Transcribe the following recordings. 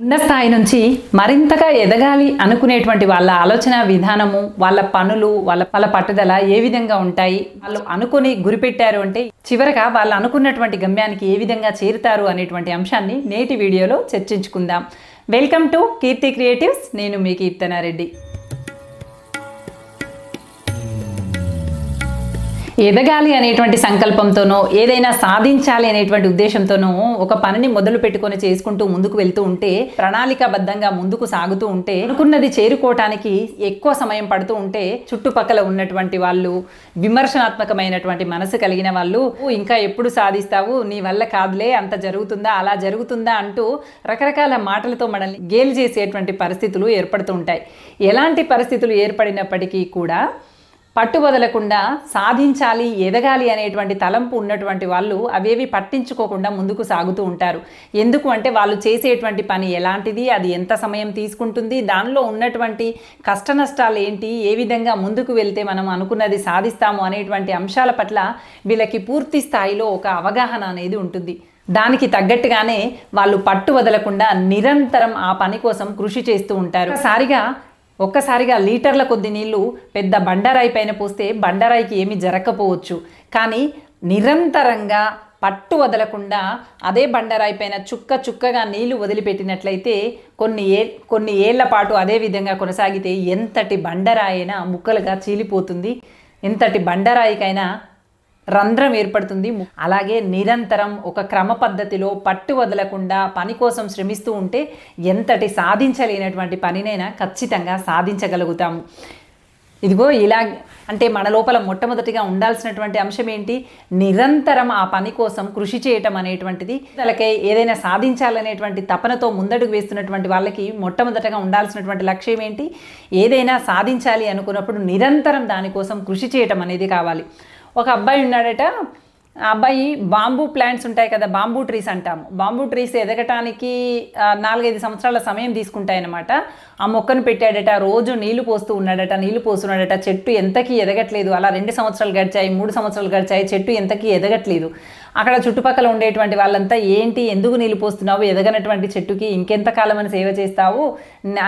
ఉన్న స్థాయి నుంచి మరింతగా ఎదగాలి అనుకునేటువంటి వాళ్ళ ఆలోచన విధానము, వాళ్ళ పనులు, వాళ్ళ పట్టుదల ఏ విధంగా ఉంటాయి, వాళ్ళు అనుకుని గురిపెట్టారు అంటే చివరగా వాళ్ళు అనుకున్నటువంటి గమ్యానికి ఏ విధంగా చేరుతారు అనేటువంటి అంశాన్ని నేటి వీడియోలో చర్చించుకుందాం. Welcome to Keerthi creatives. నేను మీ కీర్తనారెడ్డి. ఎదగాలి అనేటువంటి సంకల్పంతోనో ఏదైనా సాధించాలి అనేటువంటి ఉద్దేశంతోనో ఒక పనిని మొదలు పెట్టుకొని చేసుకుంటూ ముందుకు వెళ్తూ ఉంటే, ప్రణాళికాబద్ధంగా ముందుకు సాగుతూ ఉంటే, అనుకున్నది చేరుకోవటానికి ఎక్కువ సమయం పడుతూ ఉంటే చుట్టుపక్కల ఉన్నటువంటి వాళ్ళు, విమర్శనాత్మకమైనటువంటి మనసు కలిగిన వాళ్ళు ఇంకా ఎప్పుడు సాధిస్తావు, నీ వల్ల కాదులే, అంత జరుగుతుందా, అలా జరుగుతుందా అంటూ రకరకాల మాటలతో మనల్ని గేలి చేసేటువంటి పరిస్థితులు ఏర్పడుతూ ఉంటాయి. ఎలాంటి పరిస్థితులు ఏర్పడినప్పటికీ కూడా పట్టు వదలకుండా సాధించాలి, ఎదగాలి అనేటువంటి తలంపు ఉన్నటువంటి వాళ్ళు అవేవి పట్టించుకోకుండా ముందుకు సాగుతూ ఉంటారు. ఎందుకు అంటే వాళ్ళు చేసేటువంటి పని ఎలాంటిది, అది ఎంత సమయం తీసుకుంటుంది, దానిలో ఉన్నటువంటి కష్ట నష్టాలు ఏంటి, ఏ విధంగా ముందుకు వెళ్తే మనం అనుకున్నది సాధిస్తాము అనేటువంటి అంశాల పట్ల వీళ్ళకి పూర్తి స్థాయిలో ఒక అవగాహన అనేది ఉంటుంది. దానికి తగ్గట్టుగానే వాళ్ళు పట్టు వదలకుండా నిరంతరం ఆ పని కోసం కృషి చేస్తూ ఉంటారు. ఒక్కసారిగా లీటర్ల కొద్ది నీళ్లు పెద్ద బండరాయి పైన పోస్తే బండరాయికి ఏమీ జరగకపోవచ్చు. కానీ నిరంతరంగా పట్టు వదలకుండా అదే బండరాయి పైన చుక్కగా నీళ్లు వదిలిపెట్టినట్లయితే కొన్ని ఏళ్ల పాటు అదే విధంగా కొనసాగితే ఎంతటి బండరాయినా ముక్కలుగా చీలిపోతుంది, ఎంతటి బండరాయికైనా రంధ్రం ఏర్పడుతుంది. అలాగే నిరంతరం ఒక క్రమ పద్ధతిలో పట్టు వదలకుండా పని కోసం శ్రమిస్తూ ఉంటే ఎంతటి సాధించలేనటువంటి పనినైనా ఖచ్చితంగా సాధించగలుగుతాము. ఇదిగో ఇలా అంటే మన లోపల మొట్టమొదటిగా ఉండాల్సినటువంటి అంశం ఏంటి, నిరంతరం ఆ పని కోసం కృషి చేయటం అనేటువంటిది. వాళ్ళకి ఏదైనా సాధించాలనేటువంటి తపనతో ముందడుగు వేస్తున్నటువంటి వాళ్ళకి మొట్టమొదటగా ఉండాల్సినటువంటి లక్ష్యం ఏంటి, ఏదైనా సాధించాలి అనుకున్నప్పుడు నిరంతరం దానికోసం కృషి చేయటం అనేది కావాలి. ఒక అబ్బాయి ఉన్నాడట. ఆ అబ్బాయి బాంబూ ప్లాంట్స్ ఉంటాయి కదా, బాంబూ ట్రీస్ అంటాము. బాంబూ ట్రీస్ ఎదగటానికి 4-5 సంవత్సరాల సమయం తీసుకుంటాయన్నమాట. ఆ మొక్కను పెట్టాడట, రోజు నీళ్లు పోస్తున్నాడట. చెట్టు ఎంతకీ ఎదగట్లేదు. అలా 2 సంవత్సరాలు గడిచాయి, 3 సంవత్సరాలు గడిచాయి, చెట్టు ఎంతకీ ఎదగట్లేదు. అక్కడ చుట్టుపక్కల ఉండేటువంటి వాళ్ళంతా ఏంటి, ఎందుకు నీళ్లు పోస్తున్నావు, ఎదగనటువంటి చెట్టుకి ఇంకెంతకాలం అని సేవ చేస్తావు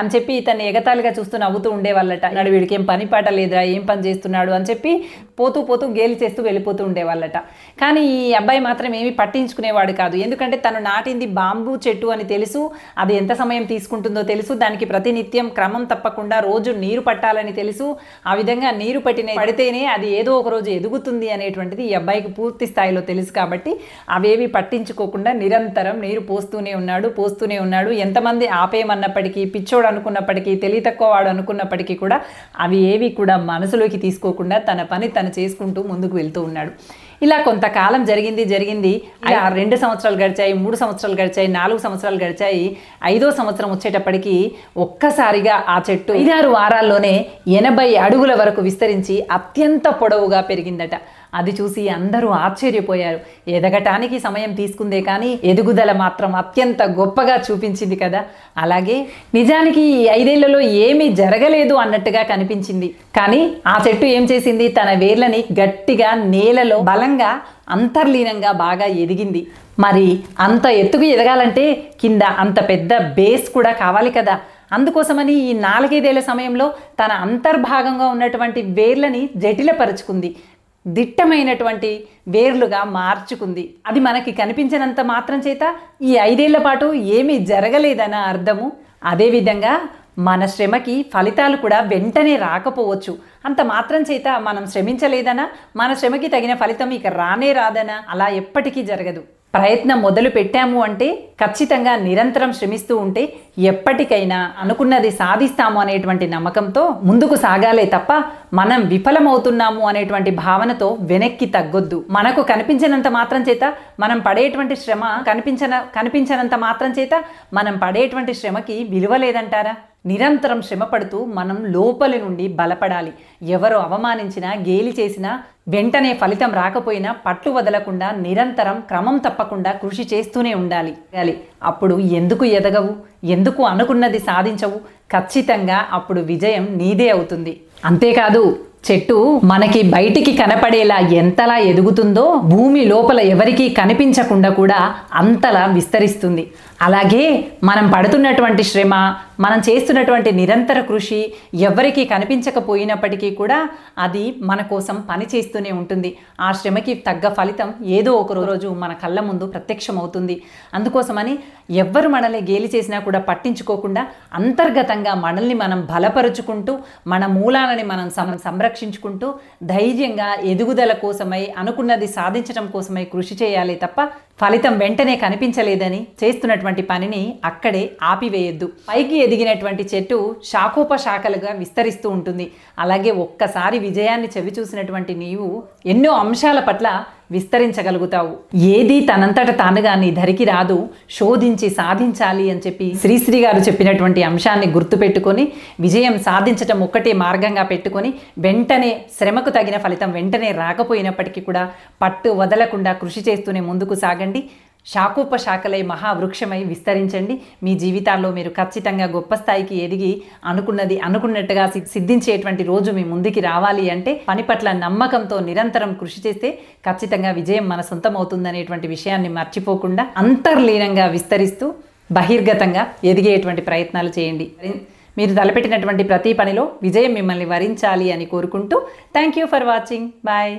అని చెప్పి ఇతన్ని ఎగతాళిగా చూస్తూ నవ్వుతూ ఉండేవాళ్ళట. నాడు వీడికి ఏం పని పాట లేదురా, ఏం పని చేస్తున్నాడు అని చెప్పి పోతూ గేలి చేస్తూ వెళ్ళిపోతూ ఉండేవాళ్ళట. కానీ ఈ అబ్బాయి మాత్రం ఏమీ పట్టించుకునేవాడు కాదు. ఎందుకంటే తను నాటింది బాంబూ చెట్టు అని తెలుసు, అది ఎంత సమయం తీసుకుంటుందో తెలుసు, దానికి ప్రతినిత్యం క్రమం తప్పకుండా రోజు నీరు పట్టాలని తెలుసు. ఆ విధంగా నీరు పడితేనే అది ఏదో ఒక రోజు ఎదుగుతుంది అనేటువంటిది ఈ అబ్బాయికి పూర్తి స్థాయిలో తెలుసు. కాబట్టి అవేవి పట్టించుకోకుండా నిరంతరం నీరు పోస్తూనే ఉన్నాడు. ఎంతమంది ఆపేయమన్నప్పటికీ, పిచ్చోడు అనుకున్నప్పటికీ, తెలివి తక్కువ వాడు అనుకున్నప్పటికీ కూడా అవి ఏవి కూడా మనసులోకి తీసుకోకుండా తన పని తను చేసుకుంటూ ముందుకు వెళ్తూ ఉన్నాడు. ఇలా కొంతకాలం జరిగింది. 2 సంవత్సరాలు గడిచాయి, 3 సంవత్సరాలు గడిచాయి, 4 సంవత్సరాలు గడిచాయి. 5వ సంవత్సరం వచ్చేటప్పటికి ఒక్కసారిగా ఆ చెట్టు 5-6 వారాల్లోనే 80 అడుగుల వరకు విస్తరించి అత్యంత పొడవుగా పెరిగిందట. అది చూసి అందరూ ఆశ్చర్యపోయారు. ఎదగటానికి సమయం తీసుకుందే కానీ ఎదుగుదల మాత్రం అత్యంత గొప్పగా చూపించింది కదా. అలాగే నిజానికి ఈ 5 ఏళ్లలో ఏమీ జరగలేదు అన్నట్టుగా కనిపించింది. కానీ ఆ చెట్టు ఏం చేసింది, తన వేర్లని గట్టిగా నేలలో బలంగా అంతర్లీనంగా బాగా ఎదిగింది. మరి అంత ఎత్తుకు ఎదగాలంటే కింద అంత పెద్ద బేస్ కూడా కావాలి కదా. అందుకోసమని ఈ 4-5 ఏళ్ల సమయంలో తన అంతర్భాగంగా ఉన్నటువంటి వేర్లని జటిలపరుచుకుంది, దిట్టమైనటువంటి వేర్లుగా మార్చుకుంది. అది మనకి కనిపించినంత మాత్రం చేత ఈ 5 ఏళ్ల పాటు ఏమీ జరగలేదన్న అర్థము. అదేవిధంగా మన శ్రమకి ఫలితాలు కూడా వెంటనే రాకపోవచ్చు. అంత మాత్రం చేత మనం శ్రమించలేదనా, మన శ్రమకి తగిన ఫలితం ఇక రానే రాదనా, అలా ఎప్పటికీ జరగదు. ప్రయత్నం మొదలు పెట్టాము అంటే ఖచ్చితంగా నిరంతరం శ్రమిస్తూ ఉంటే ఎప్పటికైనా అనుకున్నది సాధిస్తాము అనేటువంటి నమ్మకంతో ముందుకు సాగాలే తప్ప మనం విఫలమవుతున్నాము అనేటువంటి భావనతో వెనక్కి తగ్గొద్దు. మనకు కనిపించినంత మాత్రం చేత మనం పడేటువంటి శ్రమ కనిపించనంత మాత్రం చేత మనం పడేటువంటి శ్రమకి విలువ లేదంటారా? నిరంతరం శ్రమ పడుతూ మనం లోపలి నుండి బలపడాలి. ఎవరు అవమానించినా, గేలి చేసినా, వెంటనే ఫలితం రాకపోయినా పట్టు వదలకుండా నిరంతరం క్రమం తప్పకుండా కృషి చేస్తూనే ఉండాలి. అప్పుడు ఎందుకు ఎదగవు, ఎందుకు అనుకున్నది సాధించవు? ఖచ్చితంగా అప్పుడు విజయం నీదే అవుతుంది. అంతేకాదు చెట్టు మనకి బయటికి కనపడేలా ఎంతలా ఎదుగుతుందో భూమి లోపల ఎవరికీ కనిపించకుండా కూడా అంతలా విస్తరిస్తుంది. అలాగే మనం పడుతున్నటువంటి శ్రమ, మనం చేస్తున్నటువంటి నిరంతర కృషి ఎవరికీ కనిపించకపోయినప్పటికీ కూడా అది మన కోసం పని చేస్తూనే ఉంటుంది. ఆ శ్రమకి తగ్గ ఫలితం ఏదో ఒక రోజు మన కళ్ళ ముందు ప్రత్యక్షమవుతుంది. అందుకోసమని ఎవ్వరు మనల్ని గేలి చేసినా కూడా పట్టించుకోకుండా అంతర్గతంగా మనల్ని మనం బలపరుచుకుంటూ మన మూలాలని మనం సంరక్షించుకుంటూ ధైర్యంగా ఎదుగుదల కోసమై అనుకున్నది సాధించడం కోసమై కృషి చేయాలి తప్ప ఫలితం వెంటనే కనిపించలేదని చేస్తున్నటువంటి పనిని అక్కడే ఆపివేయొద్దు. పైకి ఎదిగినటువంటి చెట్టు శాఖోపశాఖలుగా విస్తరిస్తూ ఉంటుంది. అలాగే ఒక్కసారి విజయాన్ని చవిచూసినటువంటి నీవు ఎన్నో అంశాల పట్ల విస్తరించగలుగుతావు. ఏది తనంతట తానుగా నీ ధరికి రాదు, శోధించి సాధించాలి అని చెప్పి శ్రీశ్రీ గారు చెప్పినటువంటి అంశాన్ని గుర్తుపెట్టుకొని విజయం సాధించటం ఒక్కటే మార్గంగా పెట్టుకొని వెంటనే శ్రమకు తగిన ఫలితం వెంటనే రాకపోయినప్పటికీ కూడా పట్టు వదలకుండా కృషి చేస్తూనే ముందుకు సాగండి. శాఖోపశాఖలై మహావృక్షమై విస్తరించండి. మీ జీవితాల్లో మీరు ఖచ్చితంగా గొప్ప స్థాయికి ఎదిగి అనుకున్నది అనుకున్నట్టుగా సిద్ధించేటువంటి రోజు మీ ముందుకి రావాలి అంటే పని పట్ల నమ్మకంతో నిరంతరం కృషి చేస్తే ఖచ్చితంగా విజయం మన సొంతం అవుతుందనేటువంటి విషయాన్ని మర్చిపోకుండా అంతర్లీనంగా విస్తరిస్తూ బహిర్గతంగా ఎదిగేటువంటి ప్రయత్నాలు చేయండి. మీరు తలపెట్టినటువంటి ప్రతి పనిలో విజయం మిమ్మల్ని వరించాలి అని కోరుకుంటూ thank you for watching. Bye.